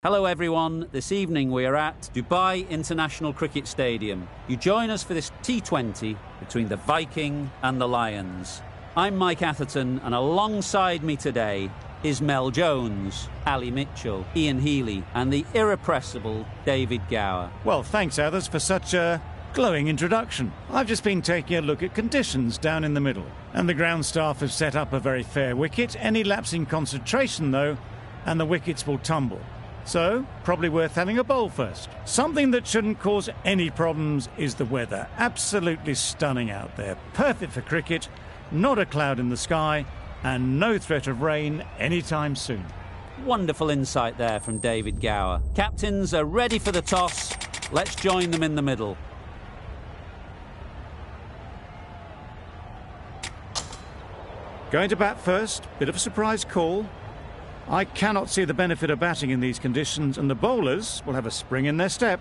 Hello everyone, this evening we are at Dubai International Cricket Stadium. You join us for this T20 between the Viking and the Lions. I'm Mike Atherton and alongside me today is Mel Jones, Ali Mitchell, Ian Healy and the irrepressible David Gower. Well, thanks Athers for such a glowing introduction. I've just been taking a look at conditions down in the middle and the ground staff have set up a very fair wicket. Any lapse in concentration though and the wickets will tumble. So, probably worth having a bowl first. Something that shouldn't cause any problems is the weather. Absolutely stunning out there. Perfect for cricket, not a cloud in the sky, and no threat of rain anytime soon. Wonderful insight there from David Gower. Captains are ready for the toss. Let's join them in the middle. Going to bat first, bit of a surprise call. I cannot see the benefit of batting in these conditions, and the bowlers will have a spring in their step.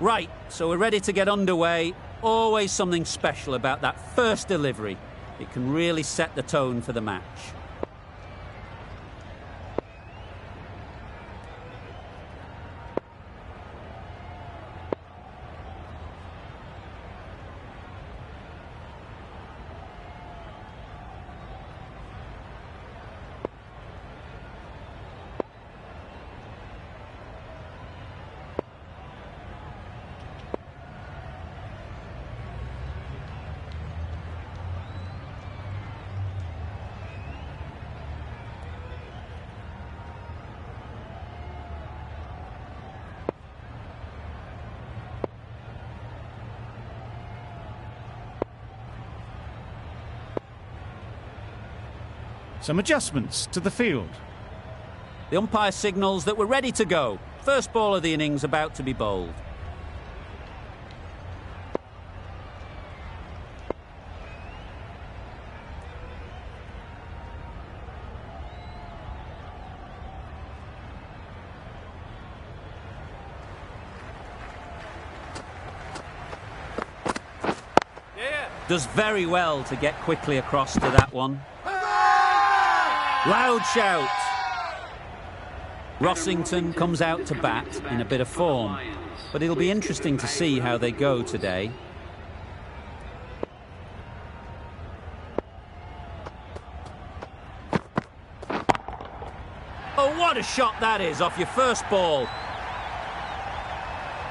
Right, so we're ready to get underway. Always something special about that first delivery. It can really set the tone for the match. Some adjustments to the field. The umpire signals that we're ready to go. First ball of the innings about to be bowled. Does very well to get quickly across to that one. Loud shout. Rossington comes out to bat in a bit of form, but it'll be interesting to see how they go today. Oh, what a shot that is off your first ball.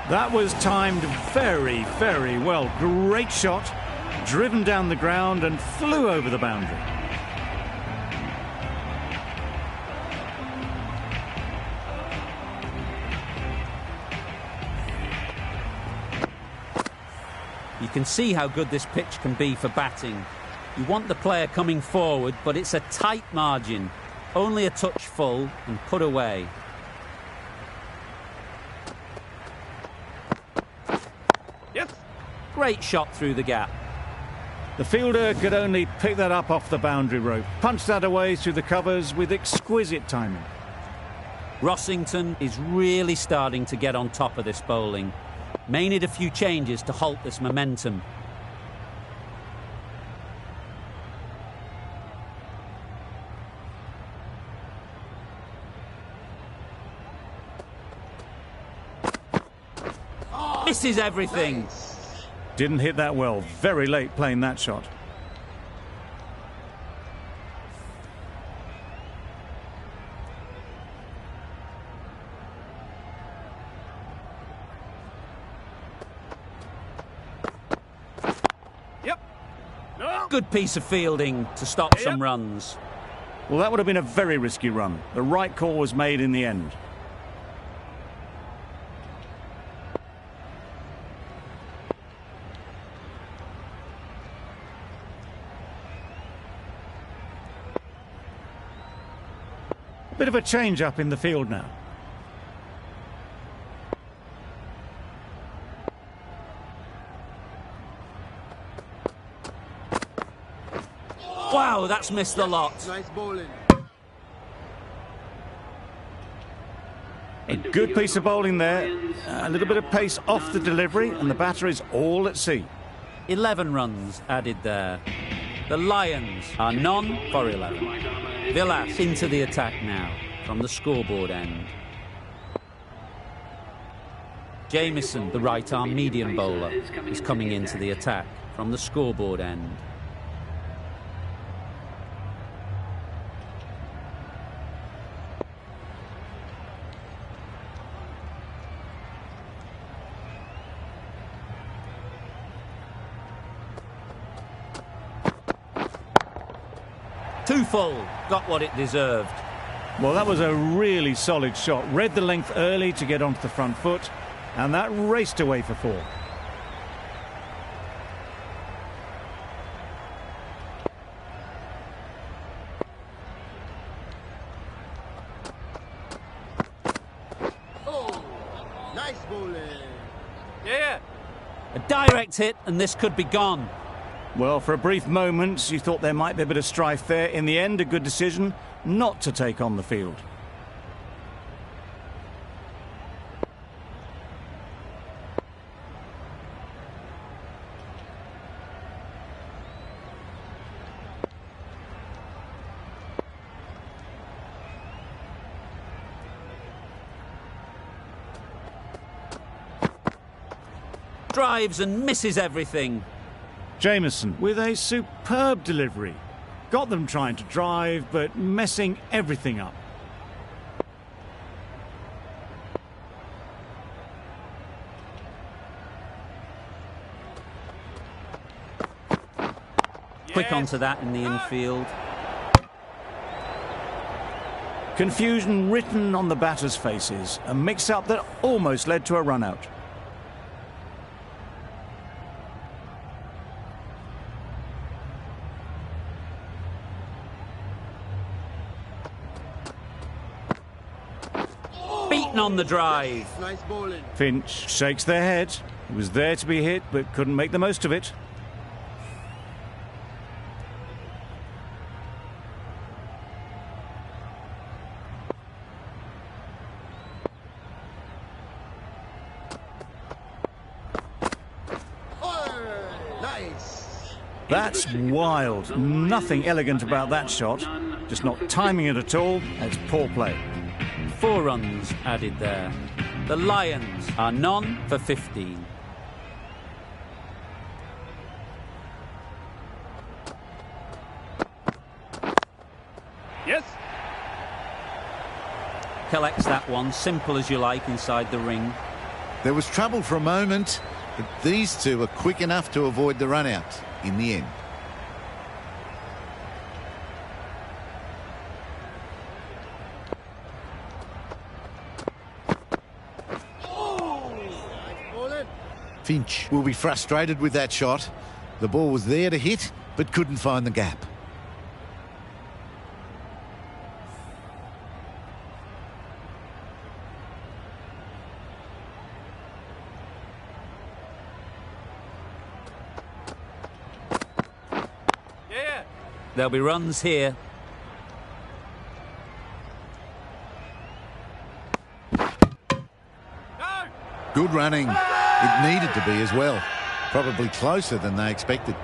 That was timed very, very well. Great shot, driven down the ground and flew over the boundary. You can see how good this pitch can be for batting. You want the player coming forward, but it's a tight margin. Only a touch full and put away. Yep. Great shot through the gap. The fielder could only pick that up off the boundary rope. Punched that away through the covers with exquisite timing. Rossington is really starting to get on top of this bowling. May need a few changes to halt this momentum. Misses everything. Didn't hit that well. Very late playing that shot. Good piece of fielding to stop some runs. Well, that would have been a very risky run. The right call was made in the end. Bit of a change up in the field now. Wow, that's missed the lot. Nice bowling. A good piece of bowling there. A little bit of pace off the delivery, and the batter is all at sea. 11 runs added there. The Lions are none for 11. Villas into the attack now from the scoreboard end. Jamieson, the right-arm medium bowler, is coming into the attack from the scoreboard end. Too full, got what it deserved. Well, that was a really solid shot. Read the length early to get onto the front foot, and that raced away for 4. Oh, nice bowling. Yeah. A direct hit, and this could be gone. Well, for a brief moment, you thought there might be a bit of strife there. In the end, a good decision not to take on the field. Drives and misses everything. Jamieson with a superb delivery. Got them trying to drive, but messing everything up. Quick onto that in the infield. Confusion written on the batters' faces. A mix-up that almost led to a run-out. Beaten on the drive. Nice bowling. Finch shakes their head. He was there to be hit, but couldn't make the most of it. Oh, nice. That's wild. Nothing elegant about that shot. Just not timing it at all. It's poor play. 4 runs added there. The Lions are none for 15. Yes. Collects that one, simple as you like, inside the ring. There was trouble for a moment, but these two were quick enough to avoid the run-out in the end. Finch will be frustrated with that shot. The ball was there to hit, but couldn't find the gap. Yeah. There'll be runs here. Good running. It needed to be as well. Probably closer than they expected.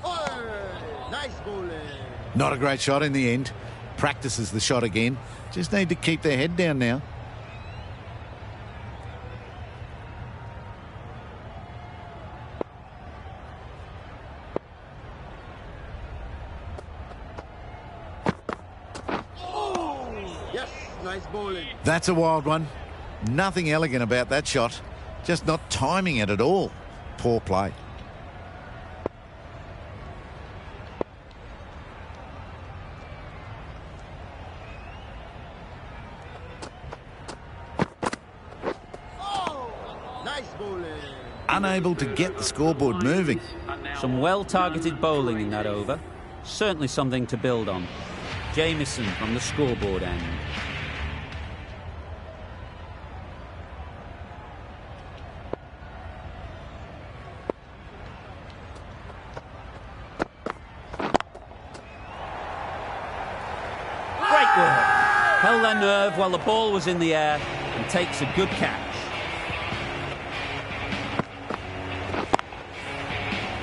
Oh, nice bowling. Not a great shot in the end. Practices the shot again. Just need to keep their head down now. Nice bowling. That's a wild one. Nothing elegant about that shot. Just not timing it at all. Poor play. Oh, nice bowling. Unable to get the scoreboard moving. Some well-targeted bowling in that over. Certainly something to build on. Jamieson from the scoreboard end. control their nerve while the ball was in the air and takes a good catch.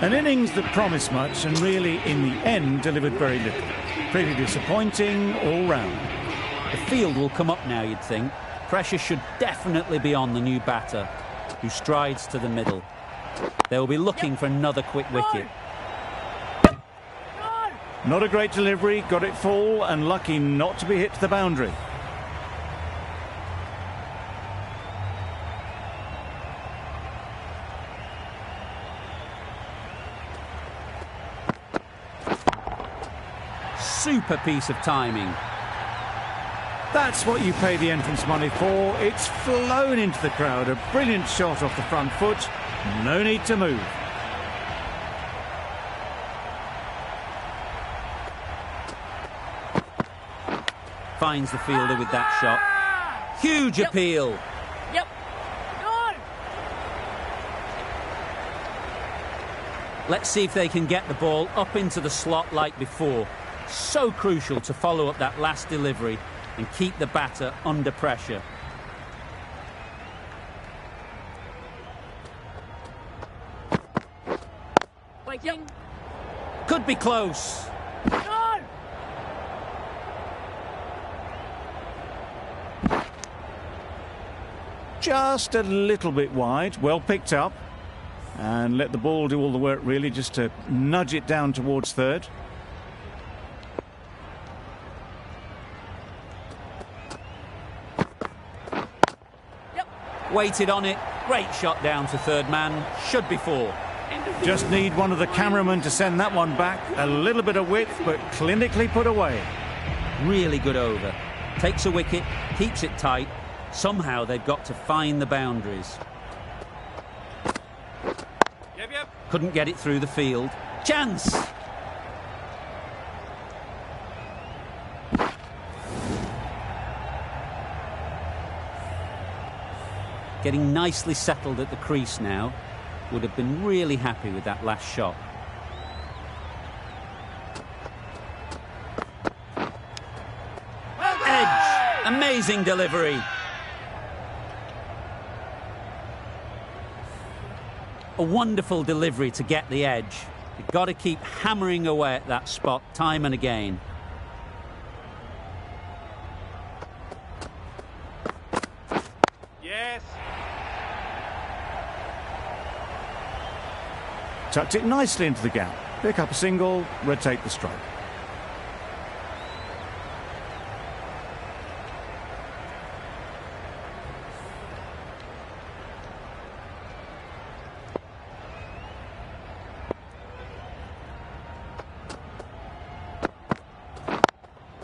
An innings that promised much and really, in the end, delivered very little. Pretty disappointing all round. The field will come up now, you'd think. Pressure should definitely be on the new batter, who strides to the middle. They will be looking for another quick wicket. Not a great delivery, got it full and lucky not to be hit to the boundary. Super piece of timing. That's what you pay the entrance money for. It's flown into the crowd. A brilliant shot off the front foot. No need to move. Finds the fielder with that shot. Huge appeal. Yep. Good. Let's see if they can get the ball up into the slot like before. So crucial to follow up that last delivery and keep the batter under pressure. Waiting. Could be close. Good. Just a little bit wide, well picked up. And let the ball do all the work really, just to nudge it down towards third. Waited on it. Great shot down to third man. Should be four. Just need one of the cameramen to send that one back. A little bit of width, but clinically put away. Really good over. Takes a wicket, keeps it tight. Somehow they've got to find the boundaries. Yep. Couldn't get it through the field. Chance! Getting nicely settled at the crease now. Would have been really happy with that last shot. Edge! Amazing delivery. A wonderful delivery to get the edge. You've got to keep hammering away at that spot time and again. Yes. Tucked it nicely into the gap. Pick up a single, rotate the stroke.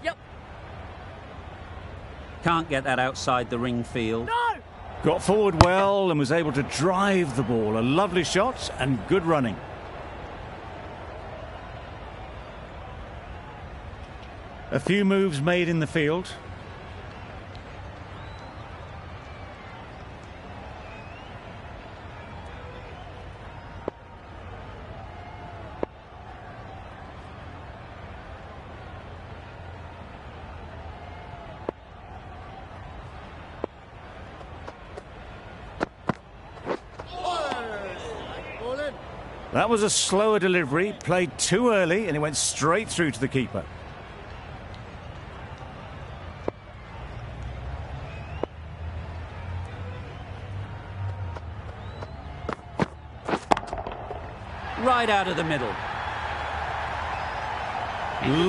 Yep. Can't get that outside the ring field. No. Got forward well and was able to drive the ball. A lovely shot and good running. A few moves made in the field. That was a slower delivery, played too early, and it went straight through to the keeper. Right out of the middle.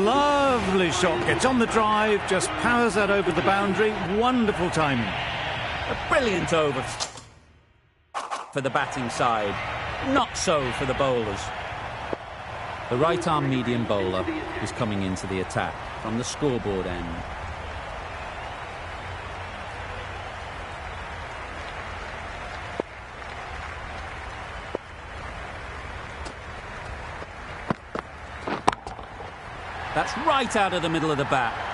Lovely shot, gets on the drive, just powers that over the boundary. Wonderful timing. A brilliant over for the batting side. Not so for the bowlers. The right-arm medium bowler is coming into the attack from the scoreboard end. That's right out of the middle of the bat.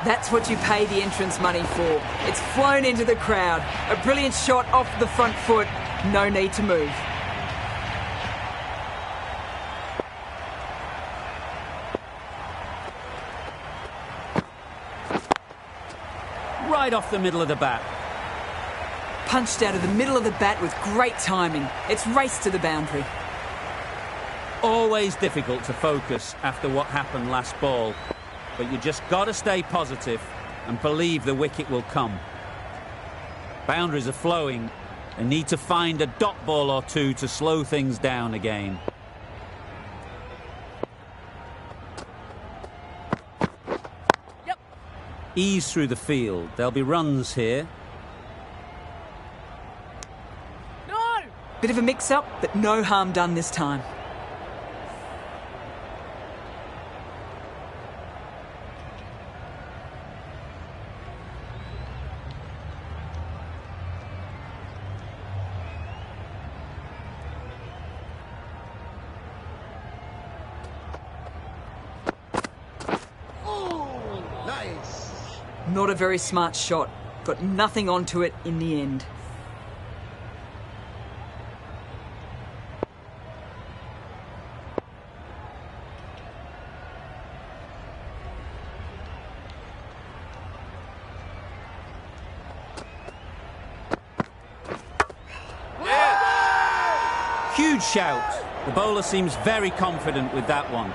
That's what you pay the entrance money for. It's flown into the crowd. A brilliant shot off the front foot. No need to move. right off the middle of the bat. Punched out of the middle of the bat with great timing. It's raced to the boundary. Always difficult to focus after what happened last ball, but you just got to stay positive and believe the wicket will come. Boundaries are flowing. They need to find a dot ball or two to slow things down again. Yep. Ease through the field. There'll be runs here. No! Bit of a mix-up, but no harm done this time. Nice. Not a very smart shot. Got nothing onto it in the end. Huge shout. The bowler seems very confident with that one.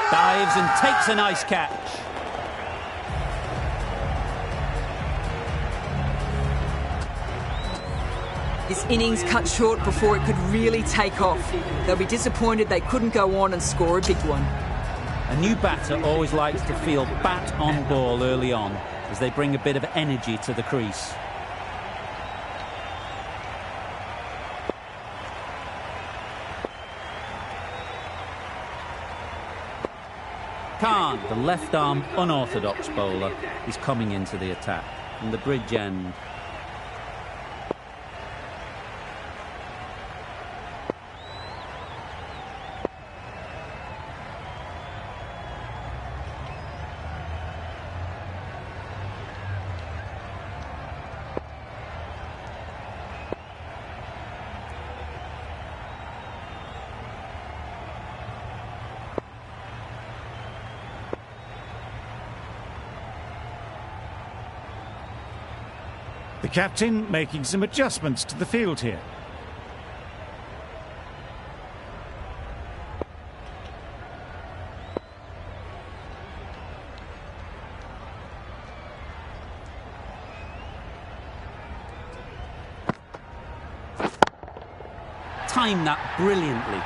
Dives and takes a nice catch. This innings cut short before it could really take off. They'll be disappointed they couldn't go on and score a big one. A new batter always likes to feel bat on ball early on as they bring a bit of energy to the crease. Khan, the left-arm unorthodox bowler, is coming into the attack from the bridge end. The captain making some adjustments to the field here. Timed that brilliantly.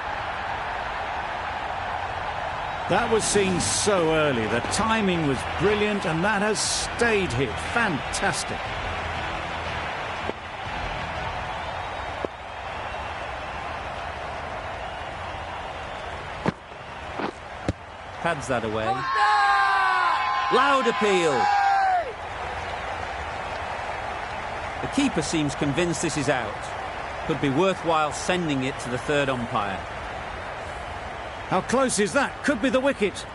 That was seen so early. The timing was brilliant and that has stayed hit. Fantastic. Pads that away. Loud appeal. The keeper seems convinced this is out. Could be worthwhile sending it to the third umpire. How close is that? Could be the wicket.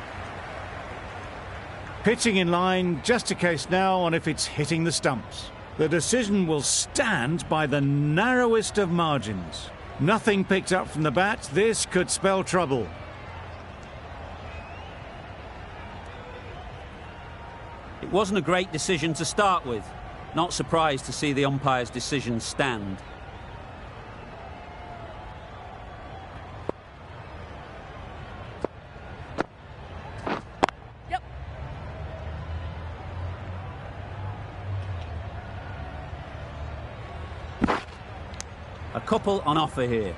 Pitching in line, just a case now on if it's hitting the stumps. The decision will stand by the narrowest of margins. Nothing picked up from the bat. This could spell trouble. It wasn't a great decision to start with. Not surprised to see the umpire's decision stand. Yep. A couple on offer here.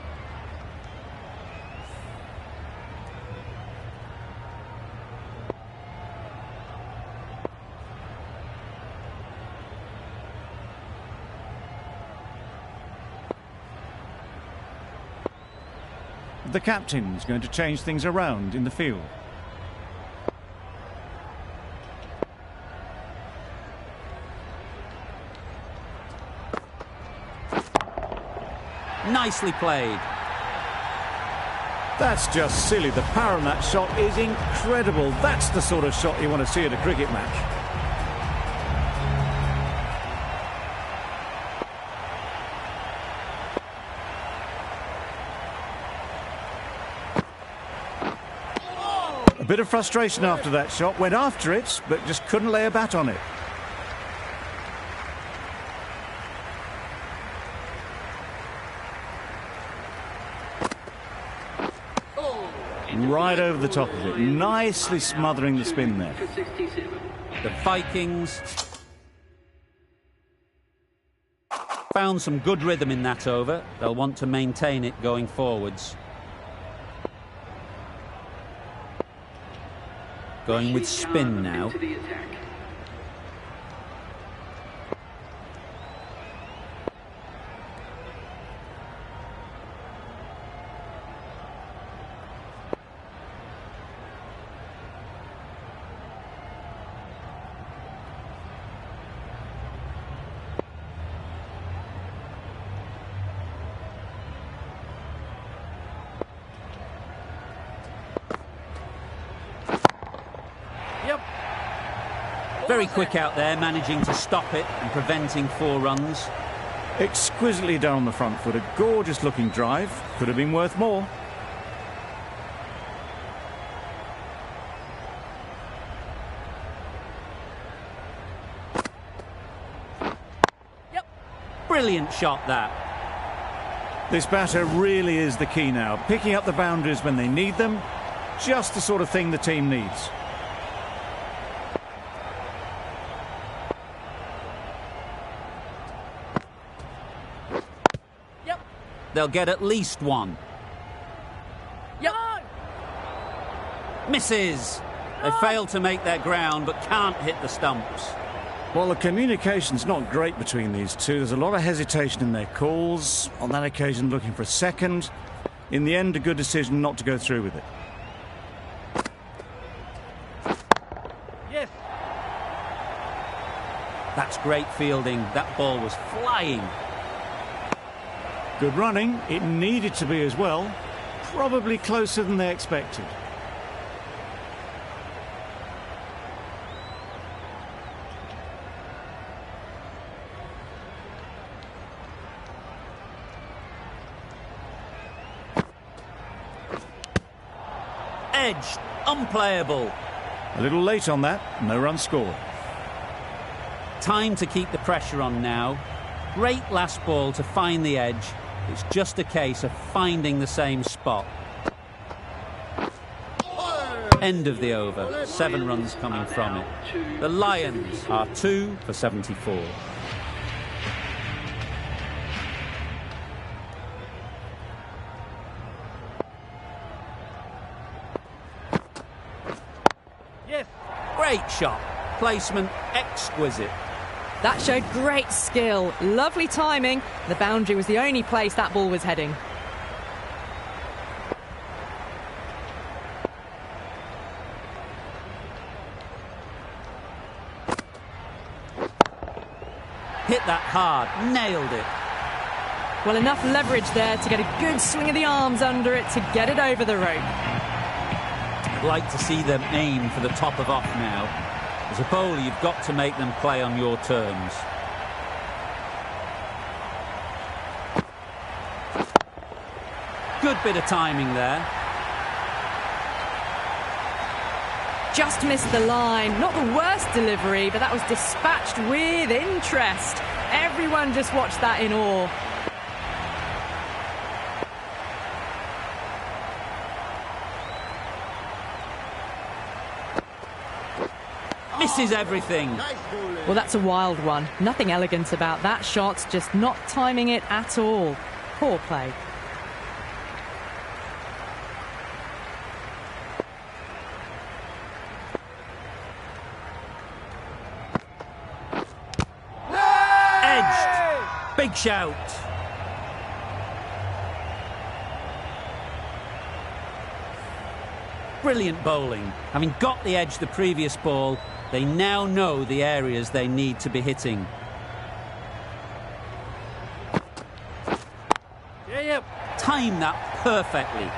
The captain's going to change things around in the field. Nicely played. That's just silly. The power on that shot is incredible. That's the sort of shot you want to see at a cricket match. A bit of frustration after that shot. Went after it, but just couldn't lay a bat on it. Right over the top of it, nicely smothering the spin there. The Vikings found some good rhythm in that over. They'll want to maintain it going forwards. Going with spin now. Very quick out there, managing to stop it and preventing 4 runs. Exquisitely done on the front foot. A gorgeous looking drive. Could have been worth more. Brilliant shot, that. This batter really is the key now. Picking up the boundaries when they need them. Just the sort of thing the team needs. They'll get at least 1. Misses. They failed to make their ground, but can't hit the stumps. Well, the communication's not great between these two. There's a lot of hesitation in their calls. On that occasion, looking for a second. In the end, a good decision not to go through with it. Yes. That's great fielding. That ball was flying. Good running. It needed to be as well. Probably closer than they expected. Edged. Unplayable. A little late on that. No run scored. Time to keep the pressure on now. Great last ball to find the edge. It's just a case of finding the same spot. End of the over. 7 runs coming from it. The Lions are 2 for 74. Yes. Great shot. Placement exquisite. That showed great skill, lovely timing. The boundary was the only place that ball was heading. Hit that hard, nailed it. Well, enough leverage there to get a good swing of the arms under it to get it over the rope. I'd like to see them aim for the top of off now. As a bowler, you've got to make them play on your terms. Good bit of timing there. Just missed the line. Not the worst delivery, but that was dispatched with interest. Everyone just watched that in awe. Misses everything. Well, that's a wild one. Nothing elegant about that shot, just not timing it at all. Poor play. Edged. Big shout. Brilliant bowling. Having got the edge the previous ball, they now know the areas they need to be hitting. Yeah. Time that perfectly.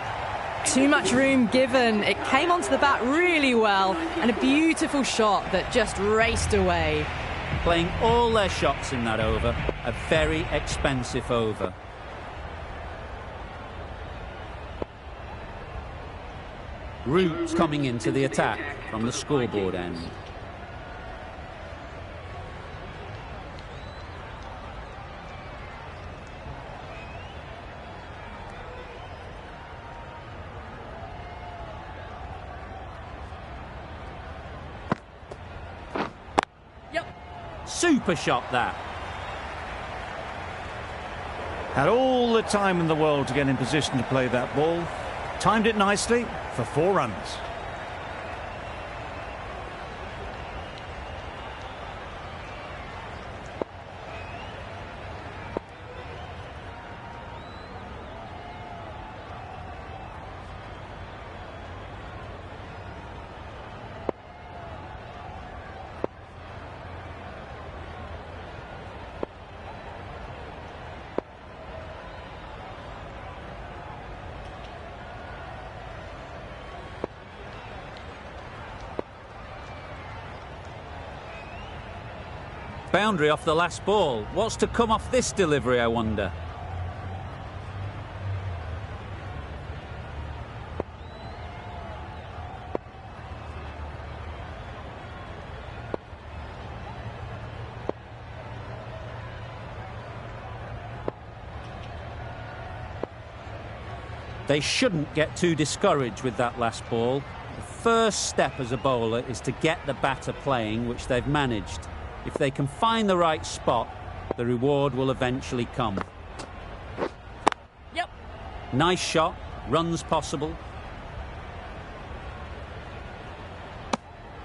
Too much room given. It came onto the bat really well, and a beautiful shot that just raced away. Playing all their shots in that over, a very expensive over. Roots coming into the attack from the scoreboard end. Super shot that. Had all the time in the world to get in position to play that ball. Timed it nicely for 4 runs. Boundary off the last ball. What's to come off this delivery, I wonder? They shouldn't get too discouraged with that last ball. The first step as a bowler is to get the batter playing, which they've managed. If they can find the right spot, the reward will eventually come. Yep. Nice shot, runs possible.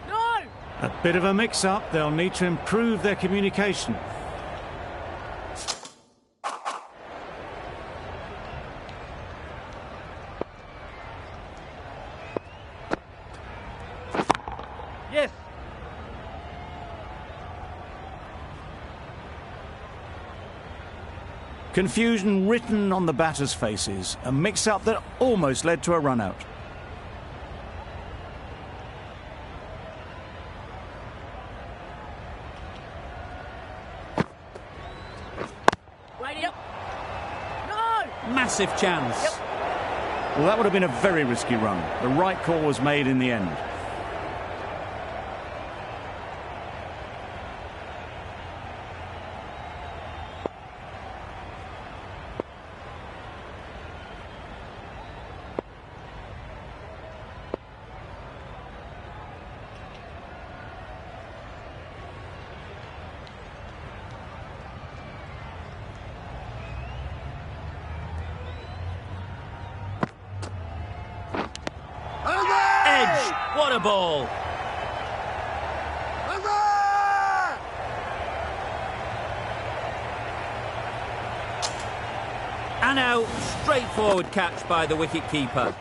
No! A bit of a mix-up. They'll need to improve their communication. Yes. Confusion written on the batters' faces. A mix-up that almost led to a run-out. Wait, yep. No! Massive chance. Yep. Well, that would have been a very risky run. The right call was made in the end. Edge. What a ball. And out. Straightforward catch by the wicket-keeper.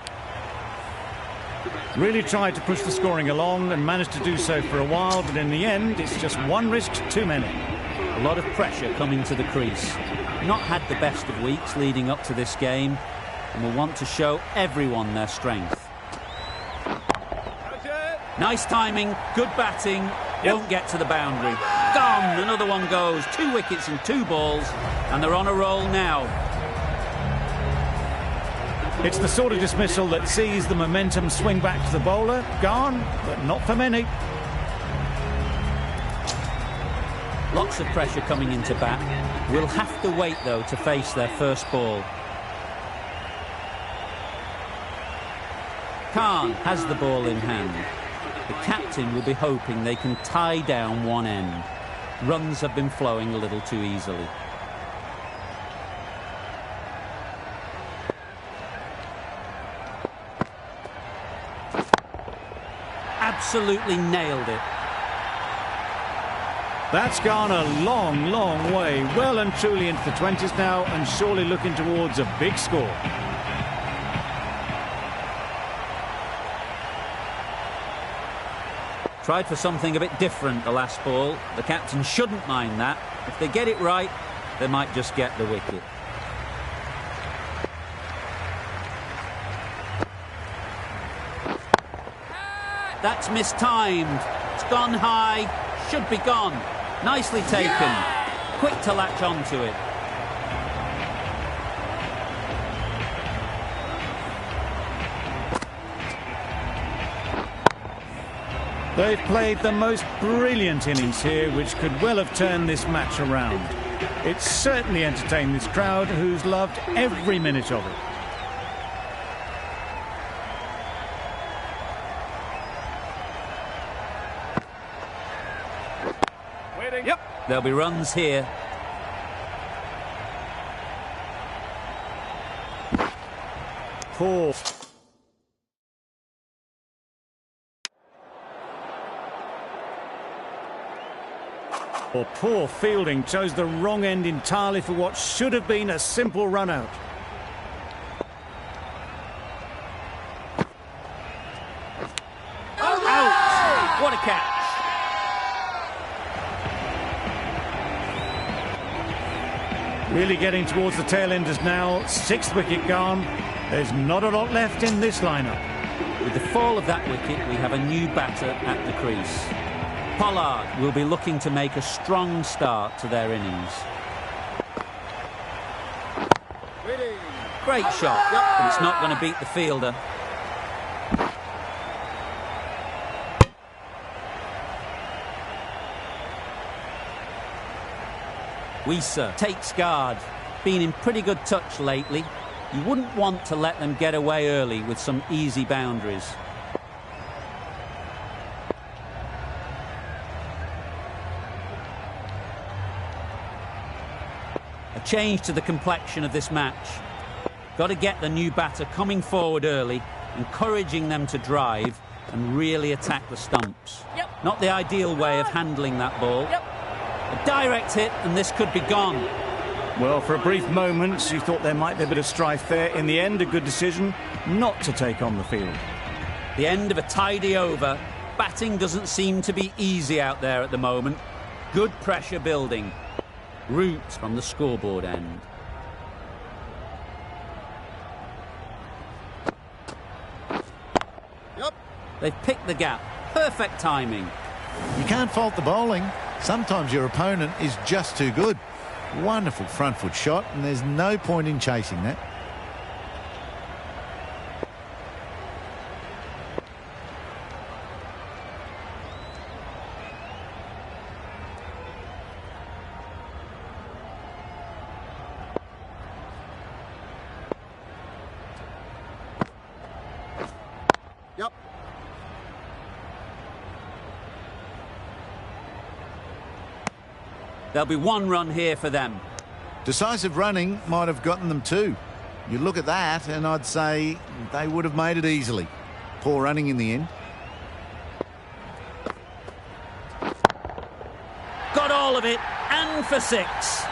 Really tried to push the scoring along and managed to do so for a while, but in the end, it's just one risk too many. A lot of pressure coming to the crease. Not had the best of weeks leading up to this game, and will want to show everyone their strength. Nice timing, good batting, won't get to the boundary. Gone, another one goes. 2 wickets and 2 balls, and they're on a roll now. It's the sort of dismissal that sees the momentum swing back to the bowler. Gone, but not for many. Lots of pressure coming into bat. Will have to wait, though, to face their first ball. Khan has the ball in hand. The captain will be hoping they can tie down one end. Runs have been flowing a little too easily. Absolutely nailed it. That's gone a long, long way. Well and truly into the 20s now, and surely looking towards a big score. Tried for something a bit different the last ball. The captain shouldn't mind that. If they get it right, they might just get the wicket. That's mistimed. It's gone high. Should be gone. Nicely taken. Quick to latch onto it. They've played the most brilliant innings here, which could well have turned this match around. It's certainly entertained this crowd, who's loved every minute of it. Yep. There'll be runs here. Poor. Or poor fielding chose the wrong end entirely for what should have been a simple run out. Out! What a catch! Really getting towards the tail enders now. Sixth wicket gone. There's not a lot left in this lineup. With the fall of that wicket, we have a new batter at the crease. Pollard will be looking to make a strong start to their innings. Great shot, but it's not going to beat the fielder. Weiser takes guard. Been in pretty good touch lately. You wouldn't want to let them get away early with some easy boundaries. A change to the complexion of this match. Got to get the new batter coming forward early, encouraging them to drive and really attack the stumps. Not the ideal way of handling that ball. A direct hit and this could be gone. Well, for a brief moment, you thought there might be a bit of strife there. In the end, a good decision not to take on the field. The end of a tidy over. Batting doesn't seem to be easy out there at the moment. Good pressure building. Roots from the scoreboard end. They've picked the gap. Perfect timing. You can't fault the bowling. Sometimes your opponent is just too good. Wonderful front foot shot, and there's no point in chasing that. There'll be one run here for them. Decisive running might have gotten them two. You look at that and I'd say they would have made it easily. Poor running in the end. Got all of it, and for six.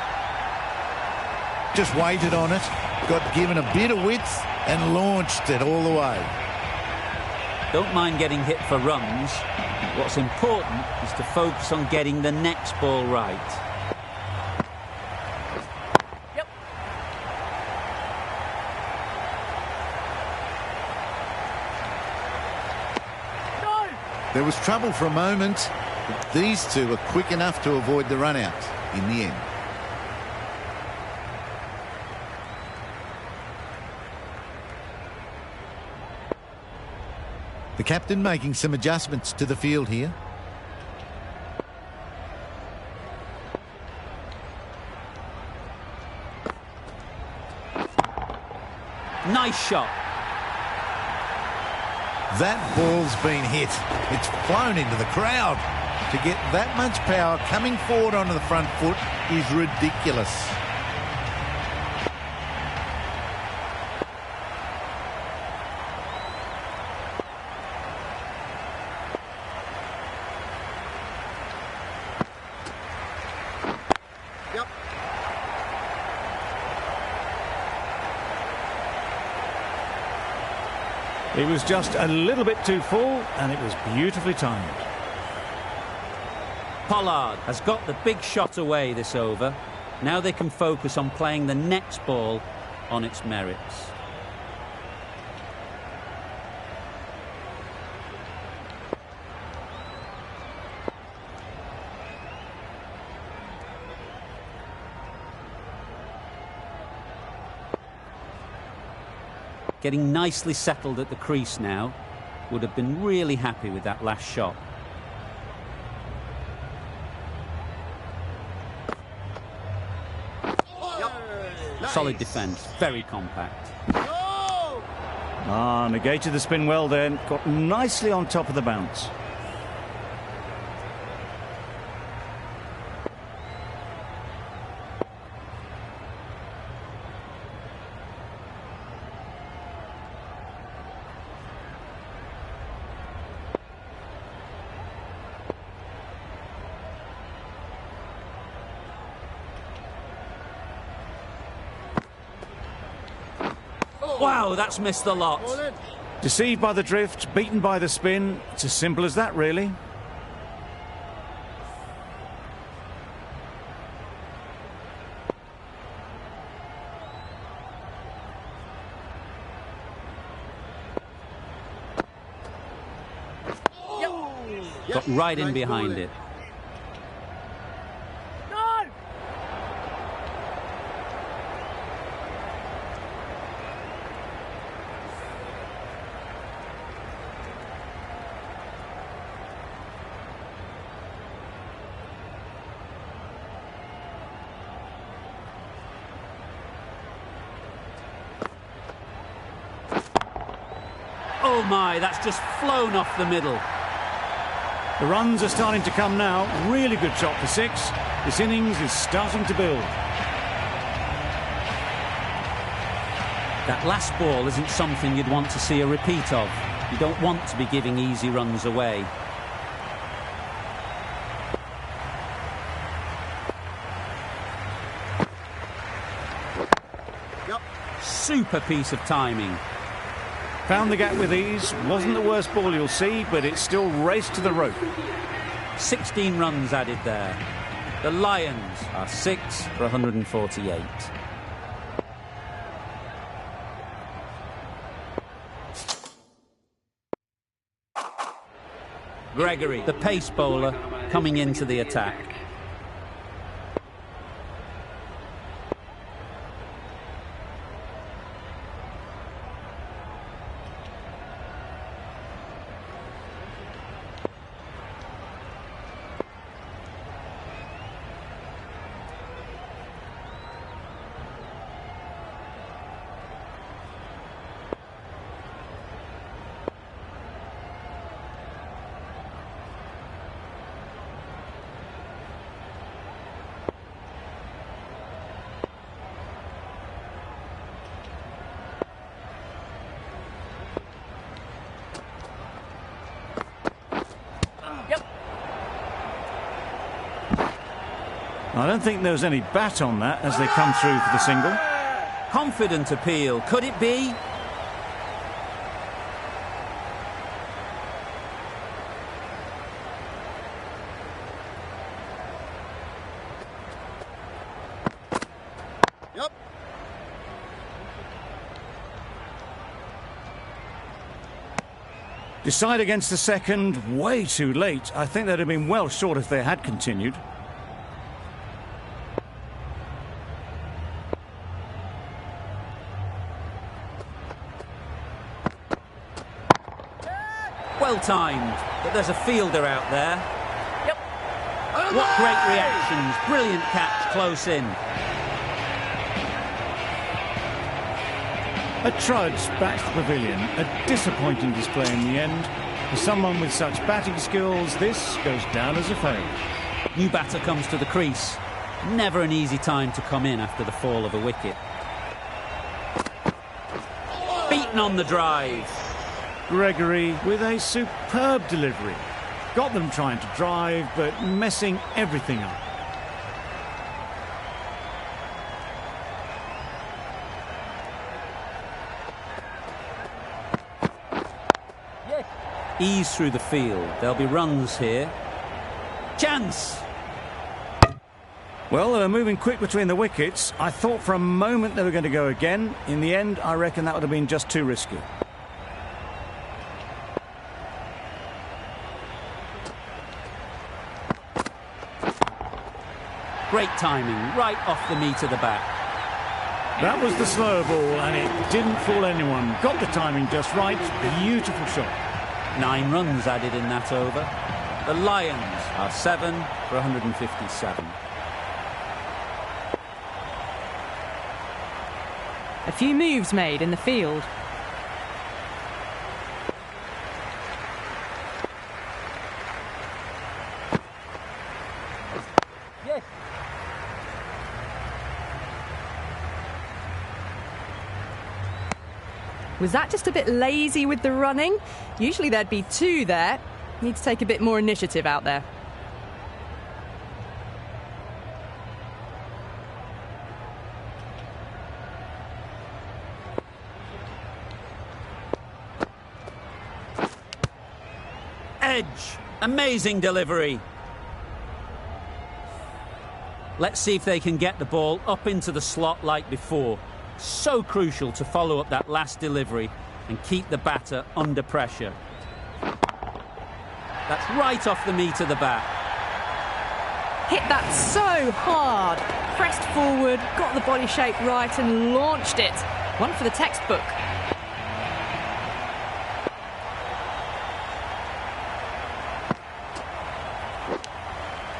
Just waited on it, got given a bit of width and launched it all the way. Don't mind getting hit for runs. What's important is to focus on getting the next ball right. There was trouble for a moment, but these two were quick enough to avoid the run out in the end. The captain making some adjustments to the field here. Nice shot. That ball's been hit. It's flown into the crowd. To get that much power coming forward onto the front foot is ridiculous. It was just a little bit too full, and it was beautifully timed. Pollard has got the big shot away this over. Now they can focus on playing the next ball on its merits. Getting nicely settled at the crease now. Would have been really happy with that last shot. Solid defence, very compact. Negated the spin well then. Got nicely on top of the bounce. Wow, that's missed the lot. Deceived by the drift, beaten by the spin. It's as simple as that, really. Got right in behind it. Oh my, that's just flown off the middle. The runs are starting to come now. Really good shot for 6. This innings is starting to build. That last ball isn't something you'd want to see a repeat of. You don't want to be giving easy runs away. Super piece of timing. Found the gap with ease. Wasn't the worst ball you'll see, but it still raced to the rope. 16 runs added there. The Lions are 6 for 148. Gregory, the pace bowler, coming into the attack. I don't think there was any bat on that as they come through for the single. Confident appeal. Could it be? Yep. Decide against the second, way too late. I think they'd have been well short if they had continued. Well timed, but there's a fielder out there. Yep. What great reactions. Brilliant catch close in. A trudge back to the pavilion. A disappointing display in the end. For someone with such batting skills, this goes down as a fail. New batter comes to the crease. Never an easy time to come in after the fall of a wicket. Beaten on the drive. Gregory with a superb delivery. Got them trying to drive, but messing everything up. Yes. Ease through the field. There'll be runs here. Chance! Well, they were moving quick between the wickets. I thought for a moment they were going to go again. In the end, I reckon that would have been just too risky. Great timing, right off the meat of the bat. That was the slow ball, and it didn't fool anyone. Got the timing just right. Beautiful shot. 9 runs added in that over. The Lions are 7 for 157. A few moves made in the field. Yes. Was that just a bit lazy with the running? Usually there'd be 2 there. Need to take a bit more initiative out there. Edge. Amazing delivery. Let's see if they can get the ball up into the slot like before. So crucial to follow up that last delivery and keep the batter under pressure. That's right off the meat of the bat. Hit that so hard. Pressed forward, got the body shape right and launched it. One for the textbook.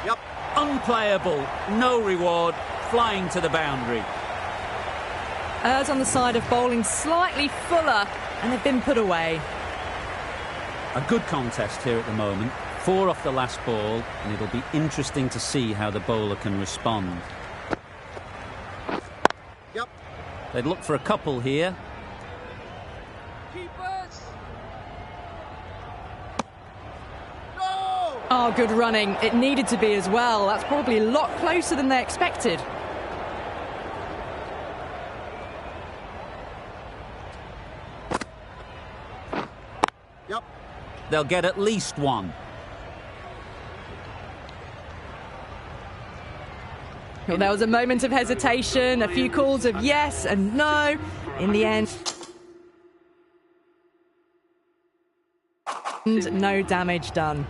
Yep. Unplayable. No reward. Flying to the boundary. Errs on the side of bowling slightly fuller, and they've been put away. A good contest here at the moment. 4 off the last ball, and it'll be interesting to see how the bowler can respond. Yep. They'd look for a couple here. Keepers. No! Oh, good running. It needed to be as well. That's probably a lot closer than they expected. Yep. They'll get at least 1. Well, there was a moment of hesitation, a few calls of yes and no. In the end, and no damage done.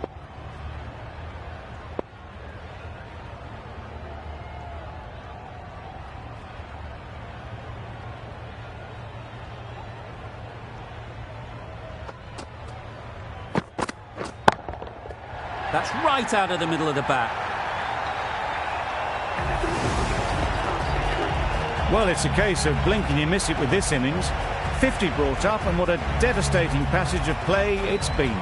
That's right out of the middle of the bat. Well, it's a case of blink and you miss it with this innings. 50 brought up, and what a devastating passage of play it's been.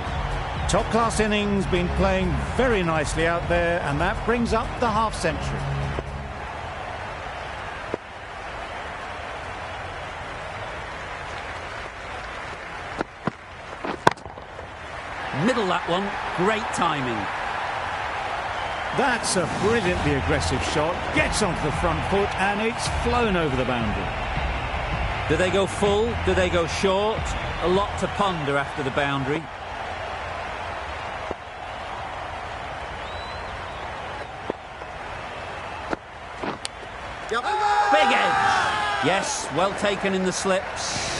Top-class innings, been playing very nicely out there, and that brings up the half-century. Middle that one. Great timing. That's a brilliantly aggressive shot. Gets onto the front foot, and it's flown over the boundary. Do they go full? Do they go short? A lot to ponder after the boundary. Yep. Big edge. Yes, well taken in the slips.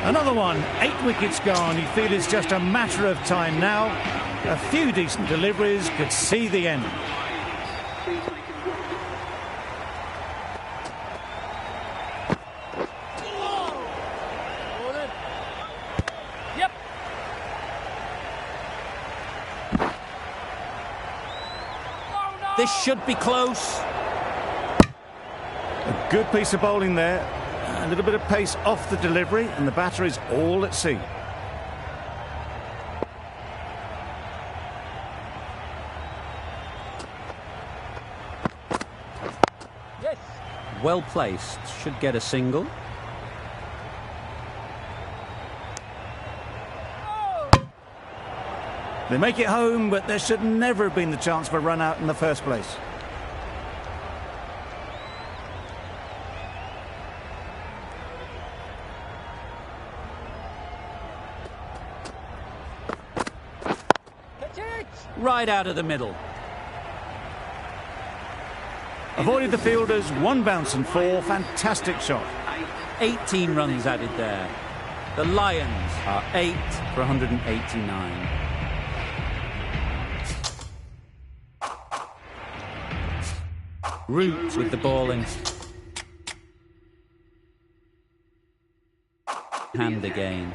Another one, 8 wickets gone. You feel it's just a matter of time now. A few decent deliveries could see the end. Yep. This should be close. A good piece of bowling there. A little bit of pace off the delivery, and the batter is all at sea. Yes. Well placed. Should get a single. They make it home, but there should never have been the chance for a run out in the first place. Catch it. Right out of the middle. Avoided the fielders, 1 bounce and 4. Fantastic shot. 18 runs added there. The Lions are 8 for 189. Root with the ball in hand again.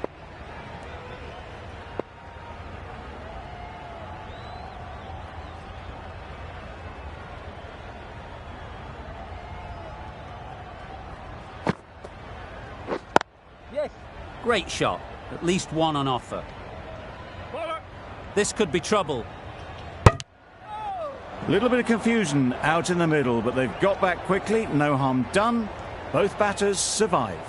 Yes. Great shot. At least one on offer. This could be trouble. A little bit of confusion out in the middle, but they've got back quickly. No harm done. Both batters survive.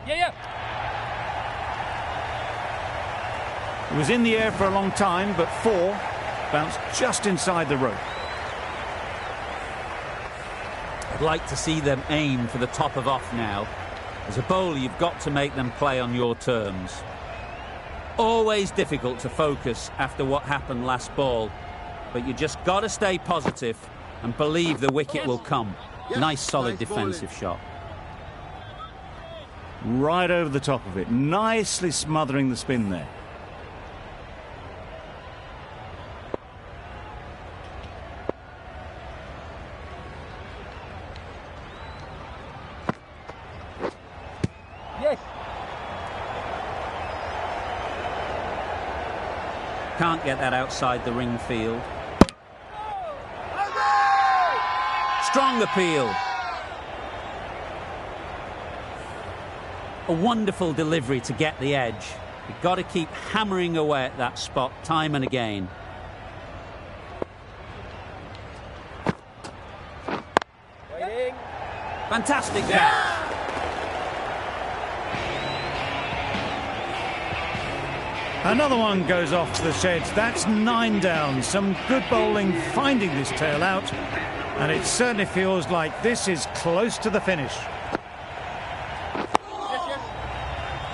Yeah. It was in the air for a long time, but 4 bounced just inside the rope. I'd like to see them aim for the top of off now. As a bowler, you've got to make them play on your terms. Always difficult to focus after what happened last ball, but you just got to stay positive and believe the wicket will come. Yes, Nice solid nice defensive bowling. shot. Right over the top of it, nicely smothering the spin there. Yes. Can't get that outside the ring field. Strong appeal. A wonderful delivery to get the edge. You've got to keep hammering away at that spot time and again. Waiting. Fantastic catch. Another one goes off to the sheds. That's 9 down. Some good bowling finding this tail out. And it certainly feels like this is close to the finish.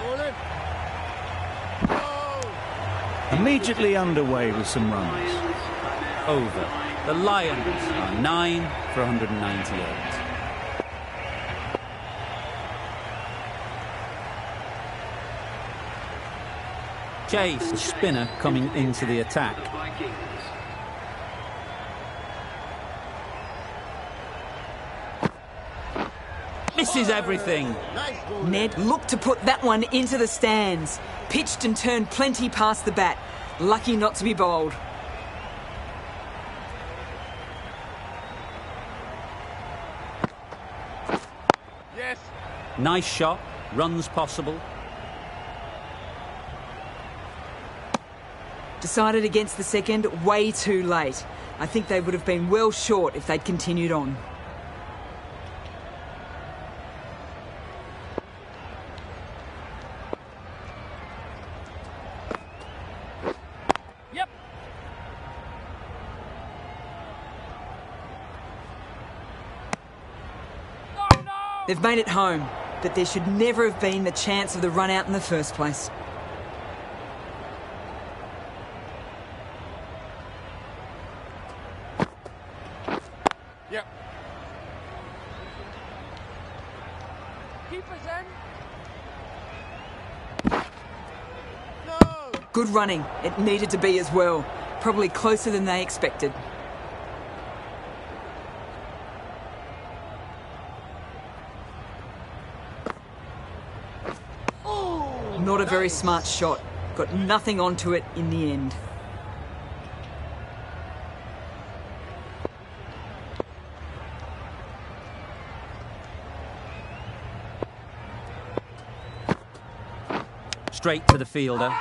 Bowling. Oh. Immediately underway with some runs. Over. The Lions are 9 for 198. Chase, the spinner, coming into the attack. Misses everything. Nice bowling. Ned looked to put that one into the stands. Pitched and turned plenty past the bat. Lucky not to be bowled. Yes. Nice shot. Runs possible. Decided against the second way too late. I think they would have been well short if they'd continued on. Yep. Oh no! They've made it home, but there should never have been the chance of the run out in the first place. Yep. Keepers in. No. Good running. It needed to be as well. Probably closer than they expected. Not a very smart shot. Got nothing onto it in the end. Straight to the fielder.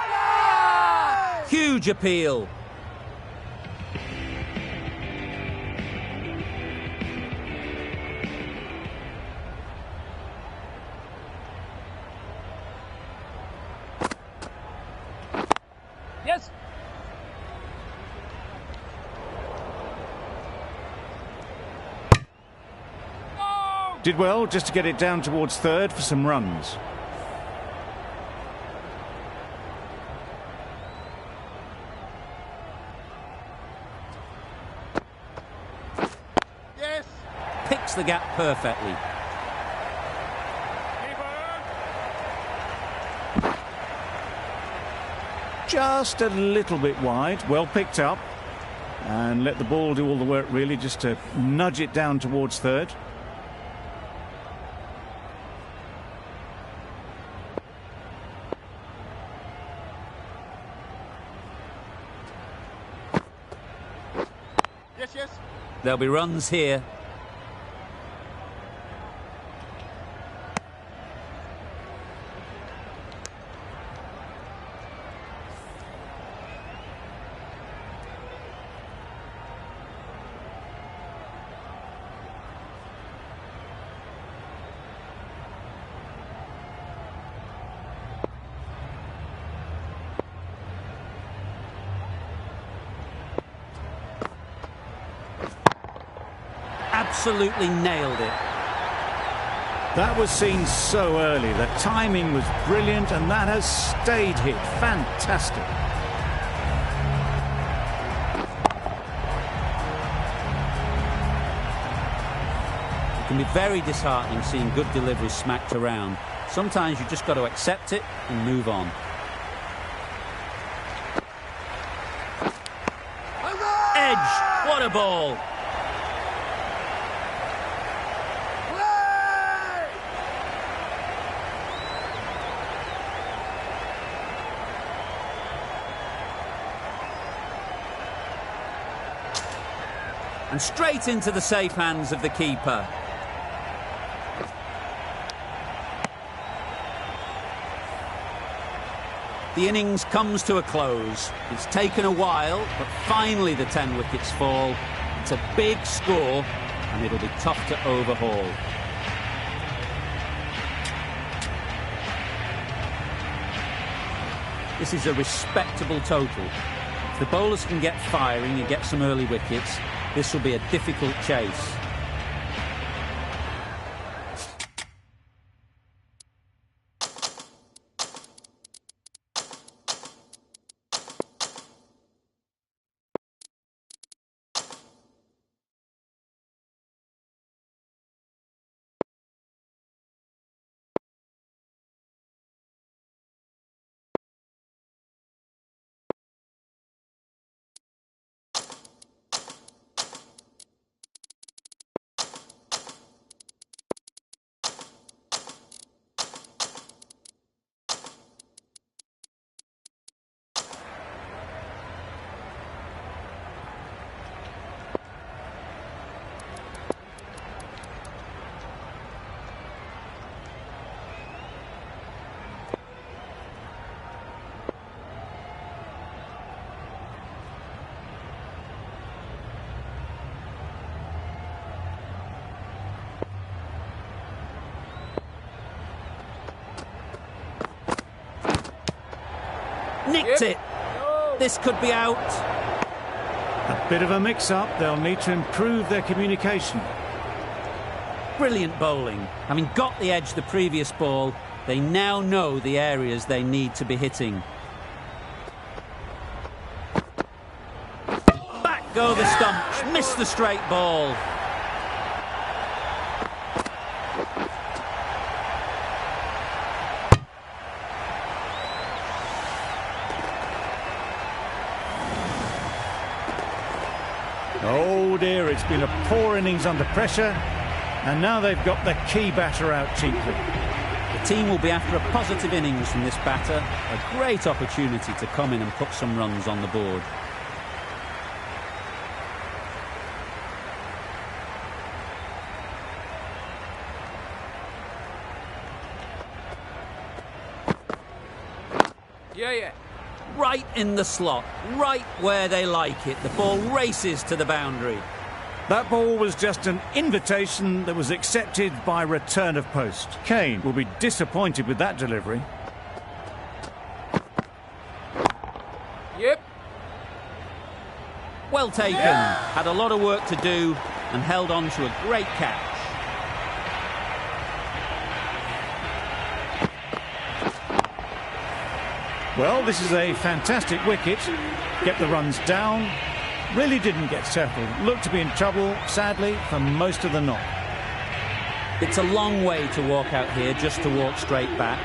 Huge appeal. Yes. Did well just to get it down towards third for some runs. Yes. Picks the gap perfectly. Just a little bit wide, well picked up. And let the ball do all the work really, just to nudge it down towards third. Yes, yes. There'll be runs here. Absolutely nailed it. That was seen so early. The timing was brilliant, and that has stayed hit. Fantastic. It can be very disheartening seeing good deliveries smacked around. Sometimes you just got to accept it and move on. Edge! What a ball! And straight into the safe hands of the keeper. The innings comes to a close. It's taken a while, but finally the 10 wickets fall. It's a big score, and it'll be tough to overhaul. This is a respectable total. If the bowlers can get firing and get some early wickets, this will be a difficult chase. Nicked it. This could be out. A bit of a mix-up. They'll need to improve their communication. Brilliant bowling. Having got the edge the previous ball, they now know the areas they need to be hitting. Back go the stumps. Missed the straight ball. Oh dear, it's been a poor innings under pressure, and now they've got the key batter out cheaply. The team will be after a positive innings from this batter. A great opportunity to come in and put some runs on the board. Yeah. Right in the slot, right where they like it. The ball races to the boundary. That ball was just an invitation that was accepted by return of post. Kane will be disappointed with that delivery. Yep. Well taken. Had a lot of work to do and held on to a great catch. Well, this is a fantastic wicket. Get the runs down. Really didn't get settled. Looked to be in trouble, sadly, for most of the knock. It's a long way to walk out here just to walk straight back.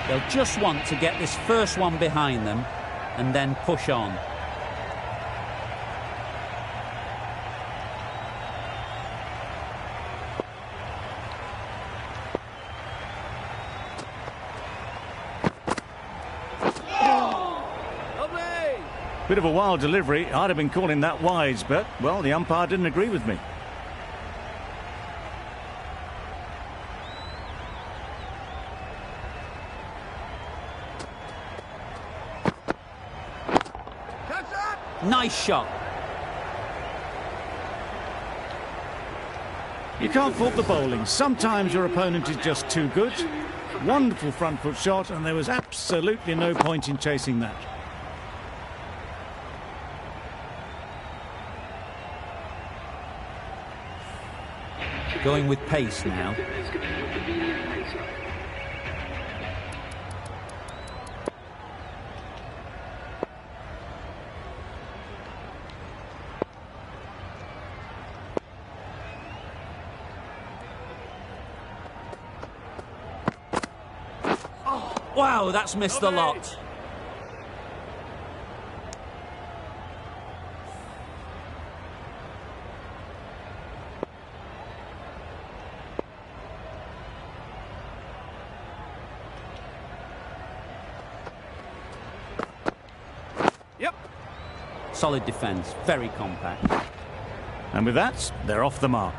They'll just want to get this first one behind them and then push on. Bit of a wild delivery. I'd have been calling that wise, but, well, the umpire didn't agree with me. Nice shot. You can't fault the bowling. Sometimes your opponent is just too good. Wonderful front foot shot, and there was absolutely no point in chasing that. Going with pace now. Wow, that's missed the lot. Yep. Solid defence, very compact. And with that, they're off the mark.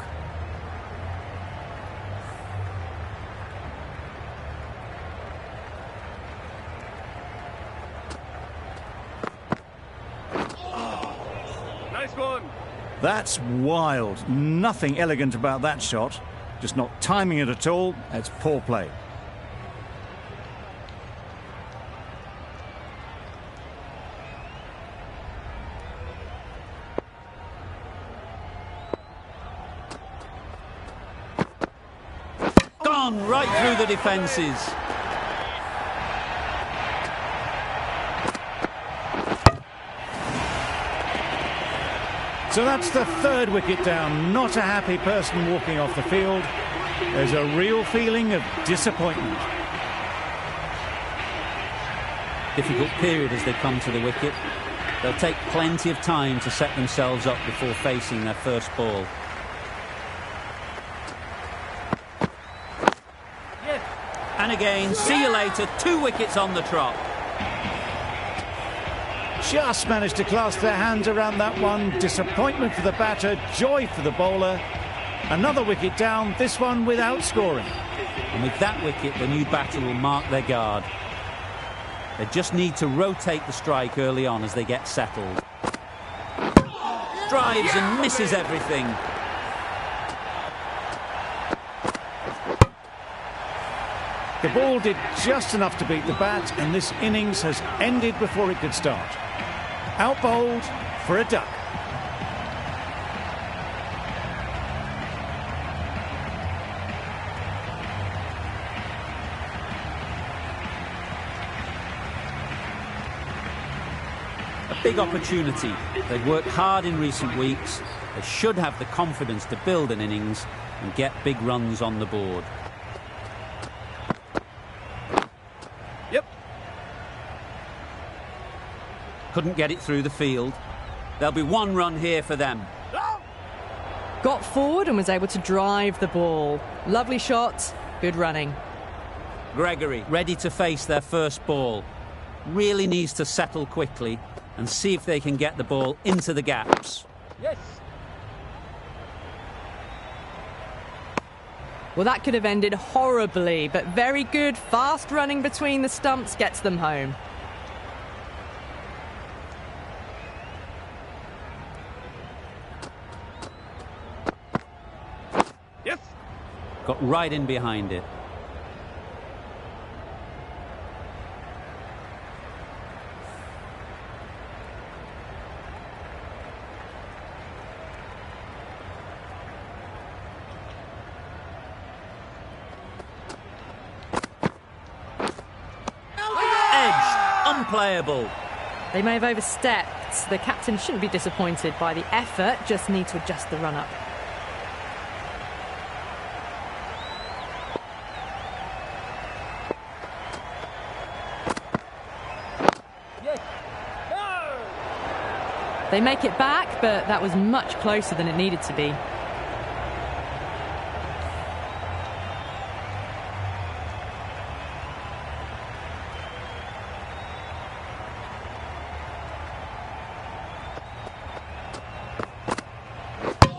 Nice one. That's wild. Nothing elegant about that shot. Just not timing it at all. It's poor play. Gone right through the defences. So that's the third wicket down. Not a happy person walking off the field. There's a real feeling of disappointment. Difficult period as they come to the wicket. They'll take plenty of time to set themselves up before facing their first ball. Yes. And again, see you later, 2 wickets on the trot. Just managed to clasp their hands around that one. Disappointment for the batter, joy for the bowler. Another wicket down, this one without scoring. And with that wicket, the new batter will mark their guard. They just need to rotate the strike early on as they get settled. Drives and misses everything. The ball did just enough to beat the bat, and this innings has ended before it could start. Out bowled for a duck. A big opportunity. They've worked hard in recent weeks. They should have the confidence to build an innings and get big runs on the board. Yep. Couldn't get it through the field. There'll be 1 run here for them. Got forward and was able to drive the ball. Lovely shot, good running. Gregory ready to face their first ball. Really needs to settle quickly and see if they can get the ball into the gaps. Yes. Well, that could have ended horribly, but very good. Fast running between the stumps gets them home. Yes. Got right in behind it. unplayable. They may have overstepped. The captain shouldn't be disappointed by the effort, just need to adjust the run-up. They make it back, but that was much closer than it needed to be.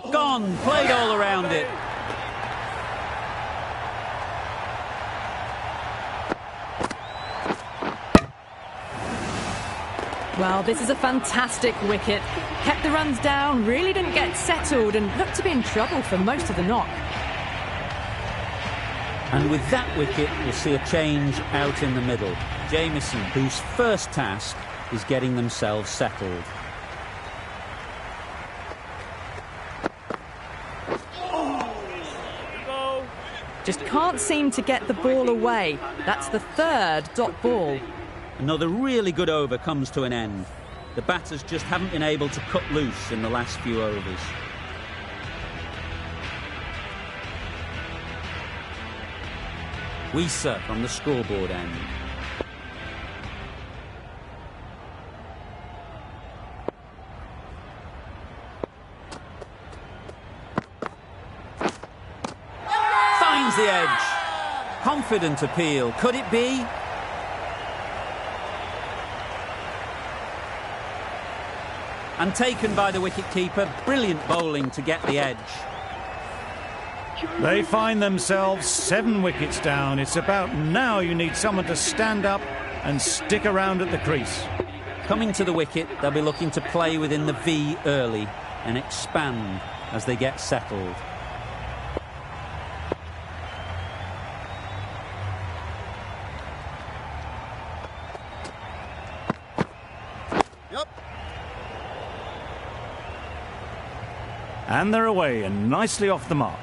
Gone, played all around it. Well, this is a fantastic wicket. Kept the runs down, really didn't get settled and looked to be in trouble for most of the knock. And with that wicket, we'll see a change out in the middle. Jamieson, whose first task is getting themselves settled. Just can't seem to get the ball away. That's the third dot ball. Another really good over comes to an end. The batters just haven't been able to cut loose in the last few overs. Weiser from the scoreboard end. Finds the edge. Confident appeal. Could it be? And taken by the wicket-keeper. Brilliant bowling to get the edge. They find themselves 7 wickets down. It's about now you need someone to stand up and stick around at the crease. Coming to the wicket, they'll be looking to play within the V early and expand as they get settled. And they're away and nicely off the mark.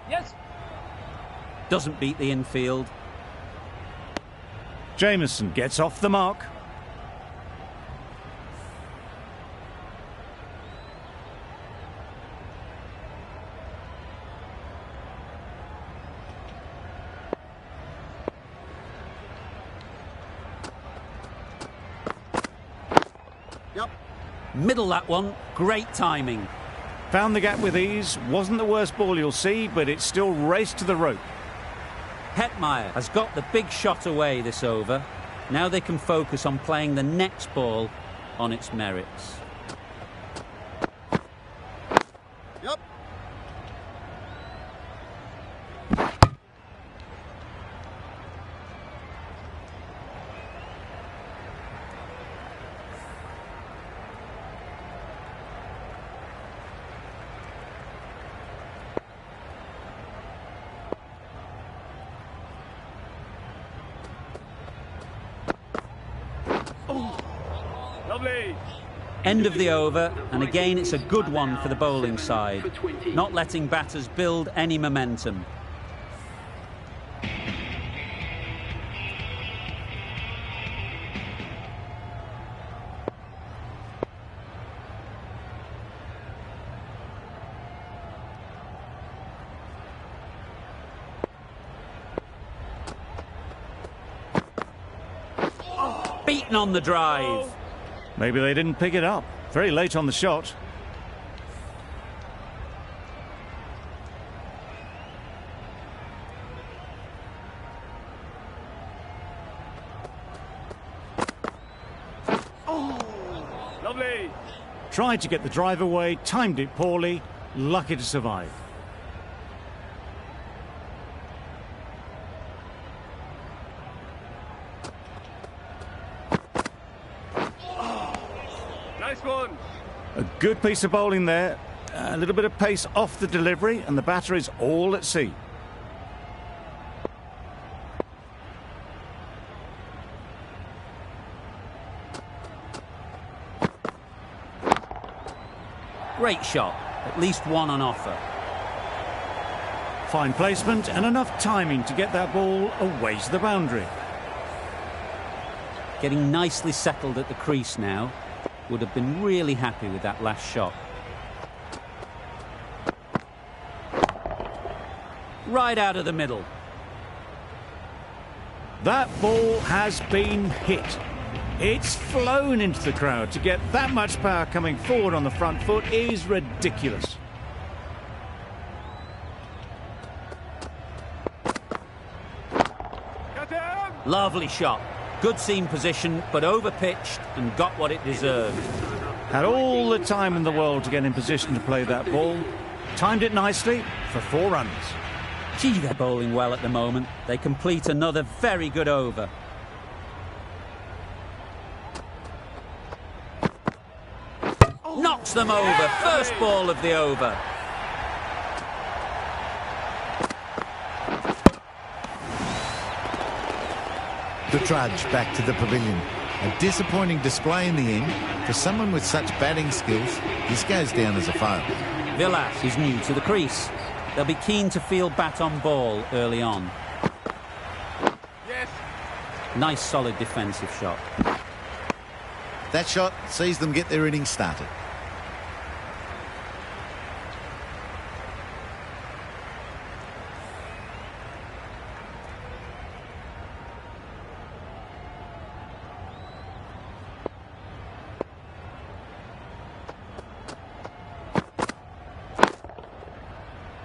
Yes. Doesn't beat the infield. Jamieson gets off the mark. Middle that one. Great timing. Found the gap with ease. Wasn't the worst ball you'll see, but it still raced to the rope. Hetmeyer has got the big shot away this over. Now they can focus on playing the next ball on its merits. Yep. Lovely. End of the over, and again it's a good one for the bowling side, not letting batters build any momentum. Beaten on the drive. Maybe they didn't pick it up. Very late on the shot. Lovely. Tried to get the drive away, timed it poorly, lucky to survive. Nice one. A good piece of bowling there, A little bit of pace off the delivery, and the batter is all at sea. Great shot. At least one on offer. Fine placement and enough timing to get that ball away to the boundary. Getting nicely settled at the crease now. Would have been really happy with that last shot. Right out of the middle. That ball has been hit. It's flown into the crowd. To get that much power coming forward on the front foot is ridiculous. Lovely shot. Good seam position, but overpitched and got what it deserved. Had all the time in the world to get in position to play that ball. Timed it nicely for 4 runs. Gee, they're bowling well at the moment. They complete another very good over. Knocks them over. First ball of the over. The trudge back to the pavilion. A disappointing display in the end. For someone with such batting skills, this goes down as a fail. Villas is new to the crease. They'll be keen to field bat on ball early on. Yes. Nice solid defensive shot. That shot sees them get their innings started.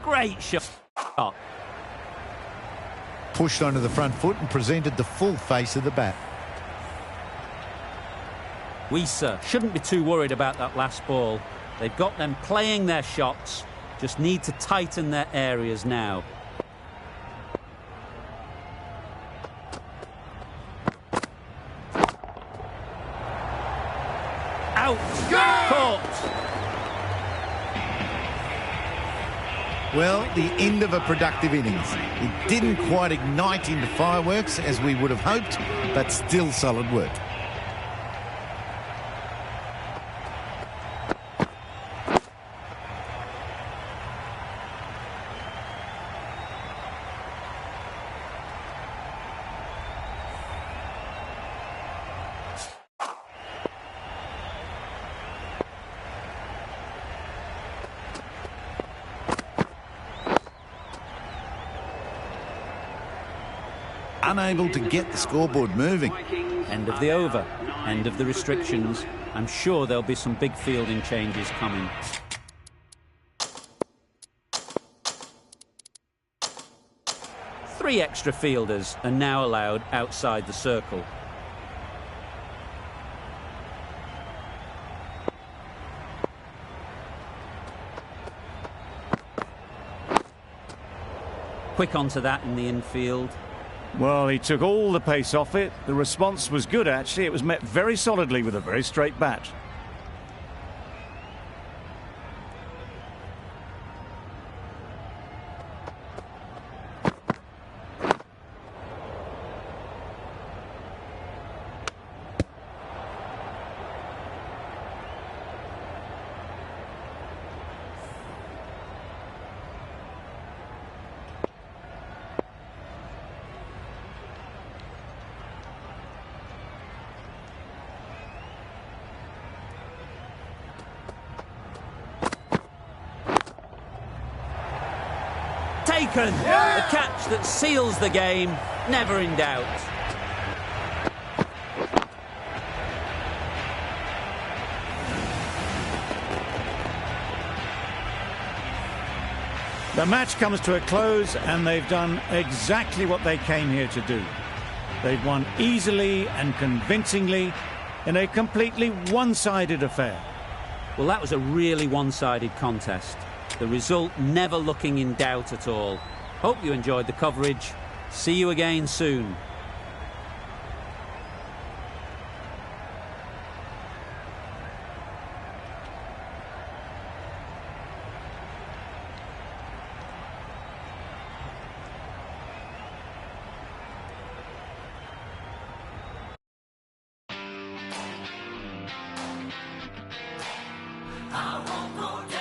Great shot. Pushed onto the front foot and presented the full face of the bat. Weiser shouldn't be too worried about that last ball. They've got them playing their shots. Just need to tighten their areas now. Out. Caught. Well, the end of a productive innings. It didn't quite ignite into fireworks as we would have hoped, but still solid work. Unable to get the scoreboard moving. End of the over. End of the restrictions. I'm sure there'll be some big fielding changes coming. Three extra fielders are now allowed outside the circle. Quick onto that in the infield. Well, he took all the pace off it. The response was good, actually. It was met very solidly with a very straight bat. Taken! The catch that seals the game, never in doubt. The match comes to a close and they've done exactly what they came here to do. They've won easily and convincingly in a completely one-sided affair. Well, that was a really one-sided contest. The result never looking in doubt at all. Hope you enjoyed the coverage. See you again soon. I won't go down.